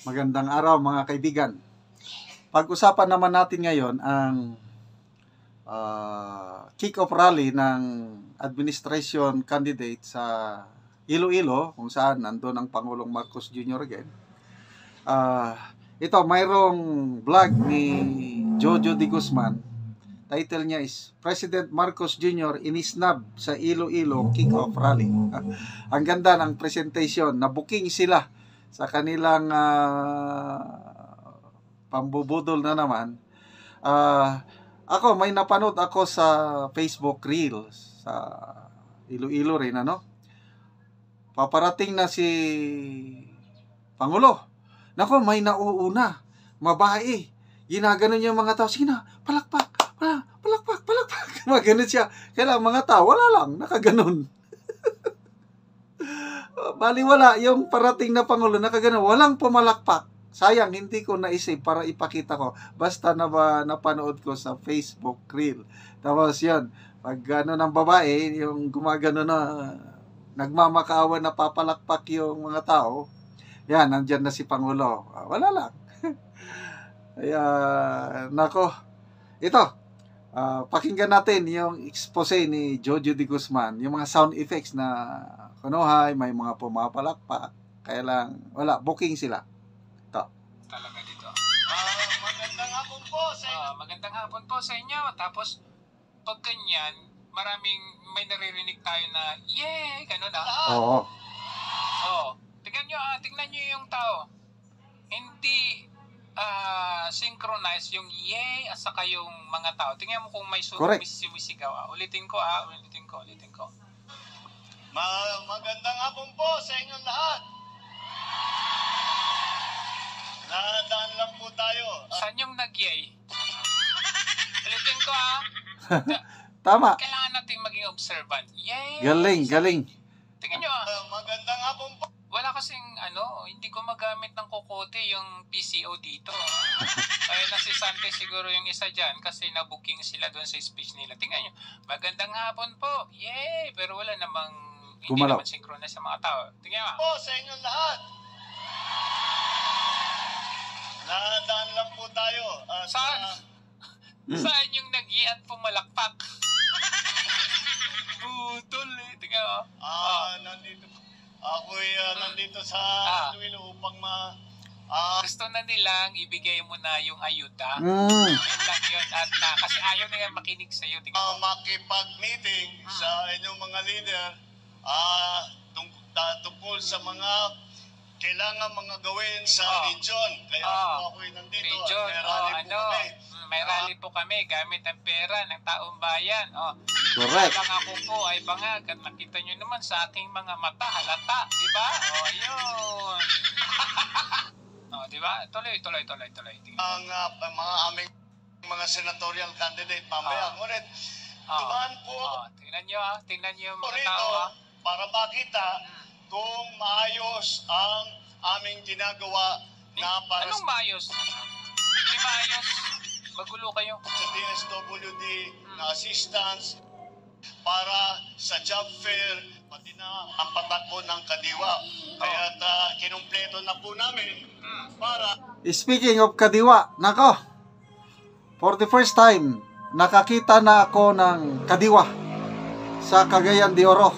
Magandang araw mga kaibigan. Pag-usapan naman natin ngayon ang kick-off rally ng administration candidate sa Iloilo, kung saan nandun ang Pangulong Marcos Jr. again. Ito, mayroong vlog ni Jojo de Guzman. Title niya is President Marcos Jr. inisnab sa Iloilo kick-off rally. Ang ganda ng presentation. Na-booking sila sa kanilang pambubudol na naman. Ako, may napanood ako sa Facebook Reels sa Iloilo rin, ano? Paparating na si Pangulo. Nako, may nauuna. Mabae. Ginaganon yung mga tao. Sige na, palakpak. Maganon siya. Kaya mga tao, wala lang. Nakaganon. Baliwala yung parating na Pangulo. Nakaganon. Walang pumalakpak. Sayang, hindi ko naisip para ipakita ko. Basta napanood ko sa Facebook Reel. Tapos yun, pag ng babae, yung gumagano na, nagmamakaawa na papalakpak yung mga tao, yan, nandyan na si Pangulo. Wala lang. Kaya, nako, ito, pakinggan natin yung expose ni Jojo de Guzman, yung mga sound effects na kunuhay, may mga pumapalakpak, kaya lang, wala, booking sila. Ito. Talaga dito. Magandang hapon po sa inyo. Magandang hapon po sa inyo. Tapos, pag ganyan, may naririnig tayo na, yay! Ganun Oo. Oo. Tingnan nyo yung tao. Hindi synchronize yung yay at saka yung mga tao. Tingnan mo kung may sumisigaw. Ulitin ko. Magandang hapon po sa inyong lahat. Nadaan lang po tayo. Saan yung nag-yay? Ulitin ko Tama. Kailangan natin maging observant. Yay! Galing. Tingnan nyo Magandang hapon po. Wala kasing hindi ko magamit ng kokote yung PCO dito. Ay nasisante siguro yung isa dyan kasi na-booking sila doon sa speech nila. Tingnan nyo, magandang hapon po. Yay! Pero wala namang, hindi naman synchronize sa mga tao. Tingnan mo. Po sa inyong lahat. Nadaan lang po tayo. Saan yung nag-i at pumalakpak? Budol tingnan mo. Nandito. Ako'y nandito sa Iloilo upang gusto na nilang ibigay mo na yung ayuda. Mm. Yun lang yun. At kasi ayaw nila makinig sa'yo. Makipag-meeting sa inyong mga leader tungkol sa mga kailangan mga gawin sa region. Kaya ako'y nandito. Region. May rally po kami gamit ang pera ng taong bayan. Correct. Ang ako po ay bangag at nakita nyo naman sa aking mga mata, halata. Diba? Ayun. Diba? Tuloy. Ang mga aming mga senatorial candidate mamaya. Ngunit, dumaan po tingnan nyo yung mga rito tao. para makita kung maayos ang aming ginagawa na para Anong maayos? Hindi maayos. Magulo kayo. sa DSWD na assistance para sa job fair, pati na ang patakbo ng Kadiwa. Kaya kinumpleto na po namin para... Speaking of Kadiwa, nako, for the first time, nakakita na ako ng Kadiwa sa Cagayan de Oro.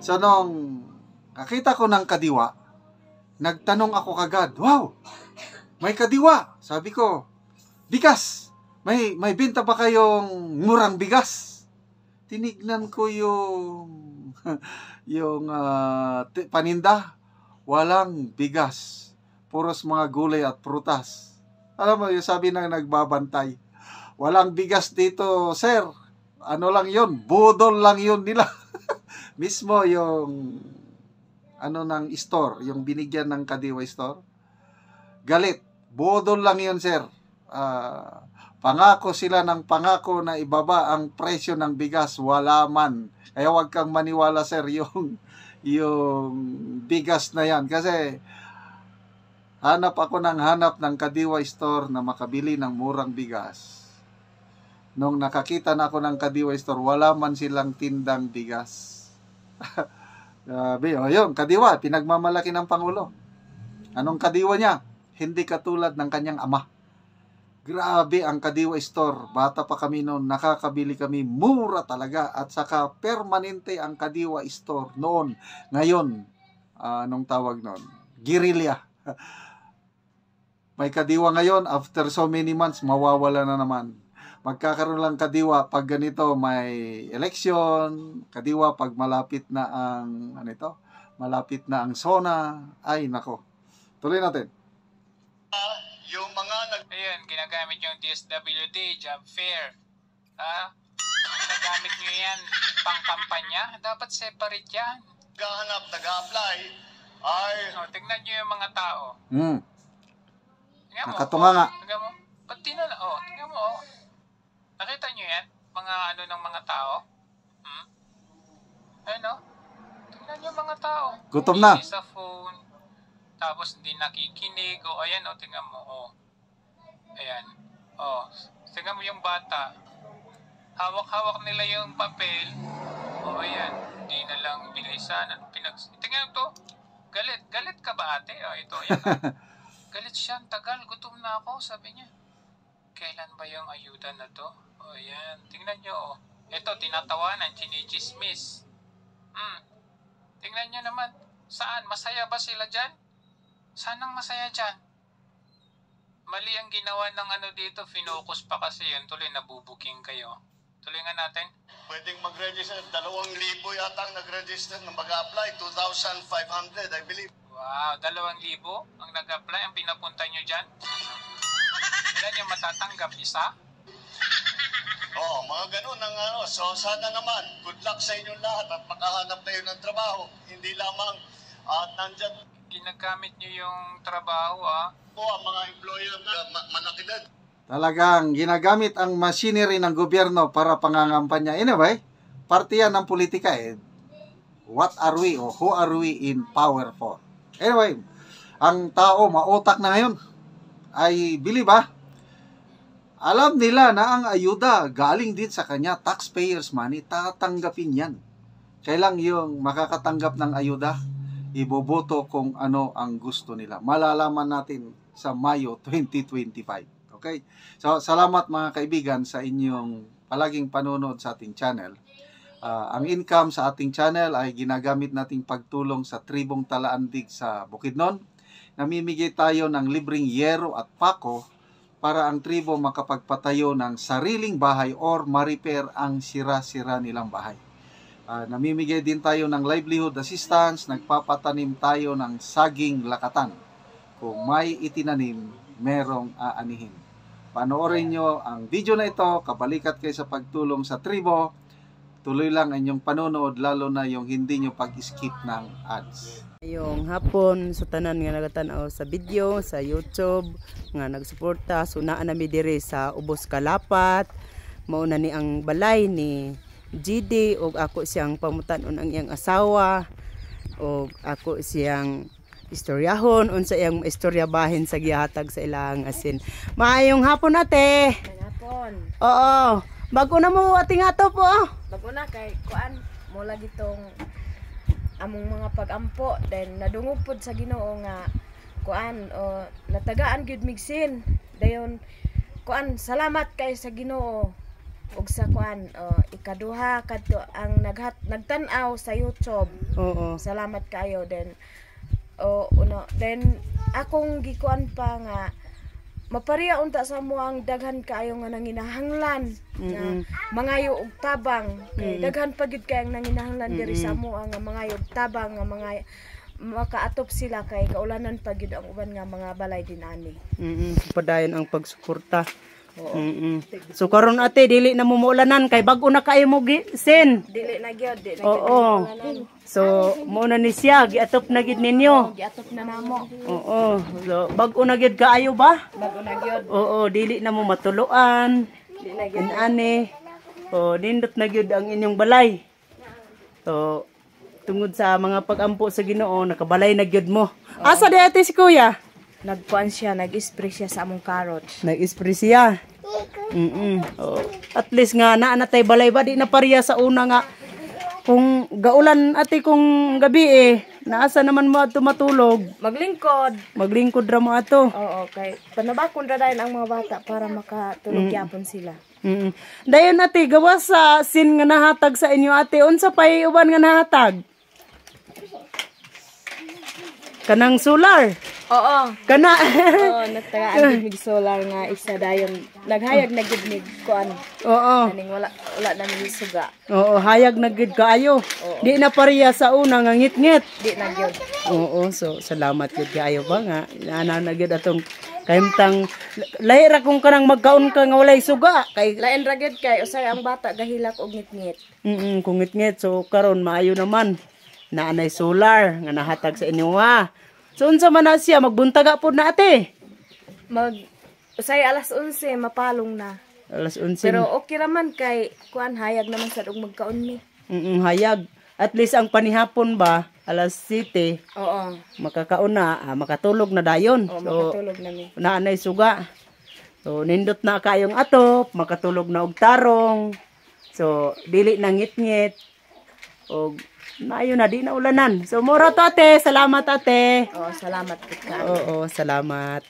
So, nung nakita ko ng Kadiwa, nagtanong ako kagad, wow, may Kadiwa. Sabi ko, bigas. May binta ba kayong murang bigas? Tinignan ko yung paninda. Walang bigas. Puros mga gulay at prutas. Alam mo, yung sabi ng nagbabantay, walang bigas dito, sir. Ano lang yun? Budol lang yun nila. Mismo yung ng store, yung binigyan ng Kadiwa store. Galit. Budol lang yun, sir. Pangako sila ng pangako na ibaba ang presyo ng bigas. Wala man. Kaya huwag kang maniwala, sir, yung bigas na yan. Kasi hanap ng Kadiwa store na makabili ng murang bigas. Nung nakakita na ako ng Kadiwa store, wala man silang tindang bigas. Grabe, yun, Kadiwa, pinagmamalaki ng Pangulo. Anong kadiwa niya? Hindi katulad ng kanyang ama. Grabe ang Kadiwa Store. Bata pa kami noon, nakakabili kami, mura talaga. At saka permanente ang Kadiwa Store noon. Ngayon, anong tawag noon? Guerrilla. May kadiwa ngayon, after so many months, mawawala na naman. Magkakaroon lang kadiwa pag ganito, may election, kadiwa pag malapit na ang, malapit na ang SONA. Ay, nako. Tuloy natin. Yung mga Ayun, ginagamit yung DSWD, job fair. Ginagamit nyo yan pang kampanya. Dapat separate yan. naghahanap, nag-a-apply, ay Tignan nyo yung mga tao. Tingnan mo, Nakatunga nga. Tingnan mo. Ba't tingnan mo, Nakita nyo yan? Mga ng mga tao? Ayun, Tingnan nyo yung mga tao. Gutom na. Busy sa phone. Tapos hindi nakikinig. Ayan, tingnan mo, Ayan. Tingnan mo yung bata. Hawak-hawak nila yung papel. Ayan. Hindi na lang bilisan. Tingnan to. Galit ka ba, ate? Ito, ayan. Galit siya. Tagal. Gutom na ako, sabi niya. Kailan ba yung ayuda na to? Ayan. Tingnan nyo, Ito, tinatawanan. Chinichismis. Tingnan nyo naman. Saan? Masaya ba sila dyan? Sanang masaya dyan? Mali ang ginawa ng dito. Finokus pa kasi yun. Tuloy, nabubuking kayo. Tuloy nga natin. pwedeng mag-register. 2,000 yata ang nag-register na mag-a-apply. 2,500, I believe. Wow, 2,000 ang nag-apply. Ang pinapunta nyo dyan? Ilan yung matatanggap? Isa? Mga ganun ang So sana naman, good luck sa inyong lahat at makahanap kayo ng trabaho. Hindi lamang at nandyan Ginagamit nyo yung trabaho, po ang mga employer na manakilad. Talagang ginagamit ang machinery ng gobyerno para pangangampanya. Anyway, parte yan ng politika What are we o who are we in power for? Anyway, ang tao mautak na ngayon. I believe alam nila na ang ayuda galing din sa kanya, taxpayers money, tatanggapin yan. Kailang yung makakatanggap ng ayuda, iboboto kung ano ang gusto nila. Malalaman natin sa Mayo 2025. Okay? So, salamat mga kaibigan sa inyong palaging panonood sa ating channel. Ang income sa ating channel ay ginagamit nating pagtulong sa tribong Talaandig sa Bukidnon. Namimigay tayo ng libreng yero at pako para ang tribo makapagpatayo ng sariling bahay or ma-repair ang sira-sira nilang bahay. Namimigay din tayo ng livelihood assistance, nagpapatanim tayo ng saging lakatan. Kung may itinanim, merong aanihin. Panoorin nyo ang video na ito, kabalikat kayo sa pagtulong sa tribo. Tuloy lang ang inyong panonood, lalo na yung hindi nyo pag-skip ng ads. Yung hapon so tanan nga nagatanaw sa video sa YouTube nga nagsuporta so naa nami diri sa Ubos Kalapat. Mauna ni ang balay ni GD og ako siyang pamutan-on ang iyang asawa og ako siyang istoryahon unsa iyang istoryabahin sa gihatag sa ilang asin. Maayong hapon ate. Hapon. Oo. Bago na mo ating atop Bago na kay kuan mo lagi tong among mga pag-ampo then nadungog pod sa Ginoo nga kuan natagaan gyud migsin dayon kuan salamat kay sa Ginoo ug sa kuan ikaduha kadto ang nagtan-aw sa YouTube. Oo. Salamat kayo then then akong gikuan pa nga mapariya unta sa mo ang daghan kaayo nga nanginahanglan na mangayo og tabang kay daghan pa gid kay ang nanginahanglan diri sa mo nga mangayo og tabang nga mga makaatop sila kay kaulanan pa gid ang uban nga mga balay dinani. Padayon ang pagsuporta. So karon ate dili na mo maulanan kay bag-o na kayo mo sin. Dili na gyud, Oo. So mo na ni siya giatop na gid ninyo. giatop na namo. Oo. So bag-o na gid kaayo ba? Bago na gyud. Oo, dili na mo matuluan. Dili na gyud. Ani. Nindot na gyud ang inyong balay. So tungod sa mga pag-ampo sa Ginoo nakabalay na gyud mo. Asa di ate si kuya? Nagkuan siya, nag-spray siya sa among carrots. Nag-spray siya. At least nga naanatay balay ba di na pariya sa una nga kung gaulan ate kung gabi naasa naman mo ato matulog. Maglingkod. Maglingkod ra mo ato. Oo, kay panabakon ra dayon ang mga bata para makatulog yapon sila. Dayon ate, gawas sa sin nga nahatag sa inyo ate, unsa pay uban nga nahatag? Kanang solar. Oo. Kana. Oo, nagtagaan gid mig solar nga isa dayon naghayag na gid mig kuan. Oo. Kaning wala na mig suga. Oo, hayag na gid kaayo. Di na pareha sa una nga ngit-ngit. Di na gyud. Oo, so salamat gid kaayo ba nga. Ana na gid atong kahimtang lahira kung kanang magkaon ka nga walay suga kay Lain ra gid kay usay ang bata gahilak og ngit-ngit. kung ngit-ngit so karon maayo naman. Naanay solar nga nahatag sa inyo ha. So unsa man na siya magbuntaga pod na ate? Usay alas 11 mapalong na. Alas 11. Pero okay raman kay kuan hayag naman sad og magkaon mi. Hayag. At least ang panihapon ba alas 7 Oo. makakaon na, makatulog na dayon. Oo, So makatulog na mi. naanay suga. So nindot na kayong atop, makatulog na og tarong. So dili na ngit-ngit. Og maayo na di na ulanan. So mura to ate, salamat ate. Oo, salamat pud ka. Oo, salamat.